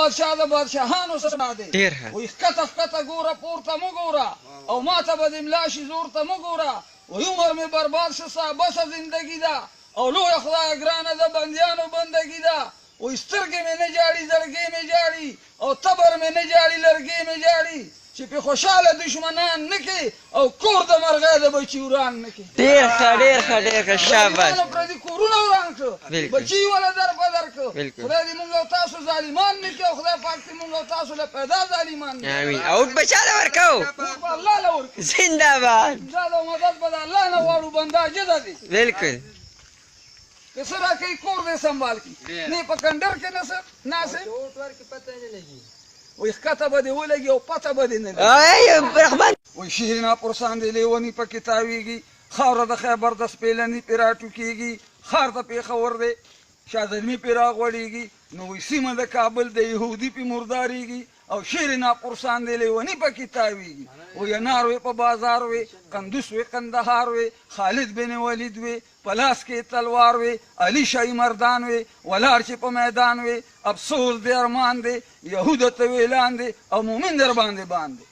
بادشاہ د بادشاهانو څخه دی وایي ښکته ښکته ګوره پورته مه ګوره او ماته به دې ملا شي زور ته مه ګوره وایي عمر مې برباد شه ستا بسه زندګي ده او لویه خدایه ګرانه د بندیانو بندګي ده وایي سترګې مې نه جاړي زړګې مې جاړي او تبر مې نه جاړي لرګې مې جاړي چې پې خوشحاله دشمنان نه کړي او کور د مرغۍ د بچي وران نه کړي ډېر ښه ډېر ښه ډېر ښه شاباش پردي کورونه وران کړه بچي یې وله در په در کړه خدای دې مونږ او تاسو ظالمان نه کړي او خدای پاک دې مونږ او تاسو له پیدا ظالمان نه امین او به چا له ورکوو په الله له ورکړو زنده باد امداد او مدد به د الله نه غواړو بنده عاجزه دی بلکل که څه راکوي کور دې سنبال کړي نه په کنډر کې ناسې وایي ښکته به دې ولګي او پته به دې نه لګي رحمان وایي شیرینه پر ساندې لیوني پکې تاویږي خاوره د خیبر د سپېلني پې راټوکېږي ښار ته پېښور دی شاه زلمي پې راغوړېږي نو وایي سیمه د کابل د یهودي پې مردارېږي او شیرینه پر ساندې لیوني پکې تاویږي وایي انار وې په بازار وې قندوس وې قندهار وې خالد بن ولید وې په لاس کې تلوار وې علي شاهي مردان وې ولاړ چې په میدان وې افسوس دې ارمان دی یهودو ته ویلان دی او مومن در باندې باندې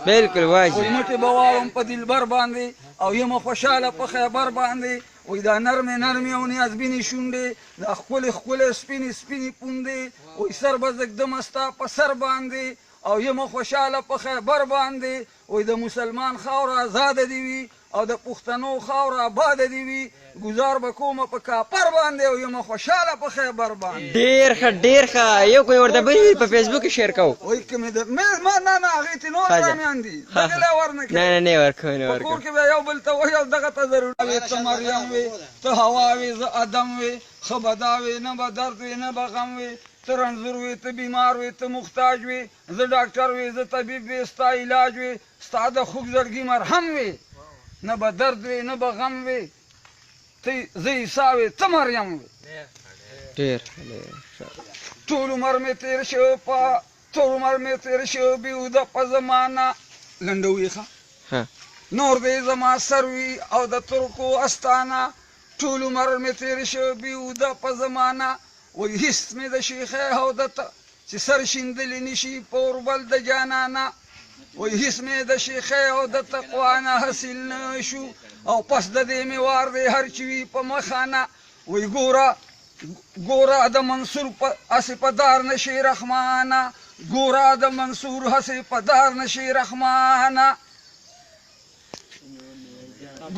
بلکل واجب وایي مټې به واړم په دلبر باندې او یم خوشحاله په خیبر باندې وایي دا نرمې نرمې او نیازبینې شونډې دا ښکلې ښکلې سپینې سپینې پوندې وایي سر به زږدمه ستا په سر باندې او یم خوشحاله په خیبر باندې وایي د مسلمان خاوره آزاده دې وي او د پښتنو خاوره آباده دې وي گزار به کومه په کاپر باندې او یم خوشحاله په خیبر باندې ډېر ښه ډېر ښه یو کوی ورته بل په فیسبوک کې شیر کوو وایي که مې ما نه هغې ته نور رامیان دي دغه ورنه نه نه ورکوو نه په کور کې به یو بل ته وایي او دغه ته ضروري وې ته مریم وې ته هوا وې زه ادم وې ښه به دا وې نه به درد وې نه به غم وې ته رنځور وې ته بیمار وې ته محتاج وې زه ډاکټر وې زه طبیب وې ستا علاج وې ستا د خوږ زړګي مرهم وې نه به درد وې نه به غم وې ته زه عیسی وې ته مریم وې ډېر ټول عمر مې تېر شو په ټول عمر مې تېر شو بېهوده په زمانه لنډوي ښه نور دې زما سر وي او د ترکو استانه ټول عمر مې تېر شو بېهوده په زمانه وایي هېڅ مې د شیخۍ هودته چې سر شیندلی نشي په اوربل د جانانه وایي هېڅ مې د شیخۍ او د تقوا نه حاصل نه شو او پس د دې مې وار دی هر چې وي په مخانه وایي ګوره د منصور هسې په دار نشي رحمانه ګوره د منصور هسې په دار نشي رحمانه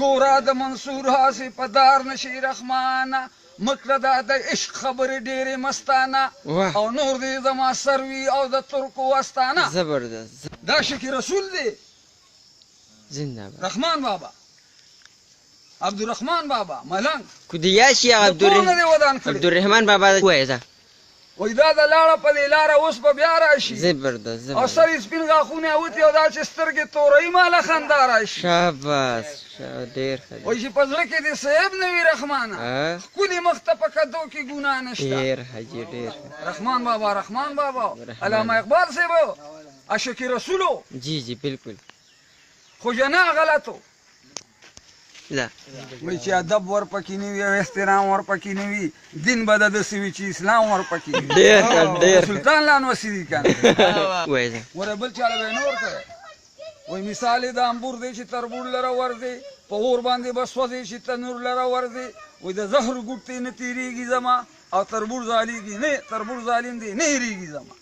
ګوره د منصور هسې په دار نشي رحمانه مکړه دا د عشق خبرې ډېرې مستانه او نور دې زما سر وي او د ترکو استانه زبردست دا شکي رسول دی زنده باد رحمان بابا عبدالرحمن بابا ملنګ کودیاشي عبدالرحمن بابا وایي دا وایي دا د لاړه په دې لاره اوس به بیا راشي زبردست او سر یې سپین غاښونه اوتې او دا چې سترګې توروي ماله خندا راشي شاباس ډېر ښه وایي چې په زړه کې دې صیب نه وي رحمانه ښکلي مخ ته په کدو کې ګناه نشته ډېر حاجي ډېر رحمان بابا علامه اقبال صاحب عاشق رسولو جی جی بالکل خو جنا غلطو لا وایي چې ادب ورپکې نه وي او احترام ورپکې نه وي دین به د داسې وي چې اسلام ورپکې وي ډېر ښه ډېر سلطان لانوسي دي که نه وایي دا وره بل چاله به یې نه ورکوی وایي مثال یې د انبور دی چې تربور لره ورځې په اور باندې به سوځې چې تنور لره ورځې وایي د زهر ګوټ ته نه تېرېږي زما او تربور ظالېږي نه تربور ظالم دی نه هېرېږي زما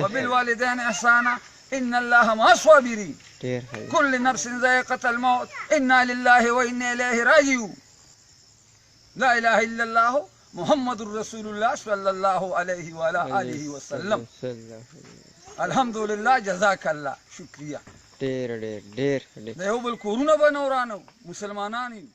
وبالوالدین احسانا ان الله مع الصابرین كل نفس ذائقة الموت إنا لله وإنا إليه راجعون لا إله إلا الله محمد رسول الله صلى الله عليه وعلى آله وسلم الحمد لله جزاك الله شکریہ ډېر ډېر ډېر د یو بل کورونه به نه ورانو مسلمانان یو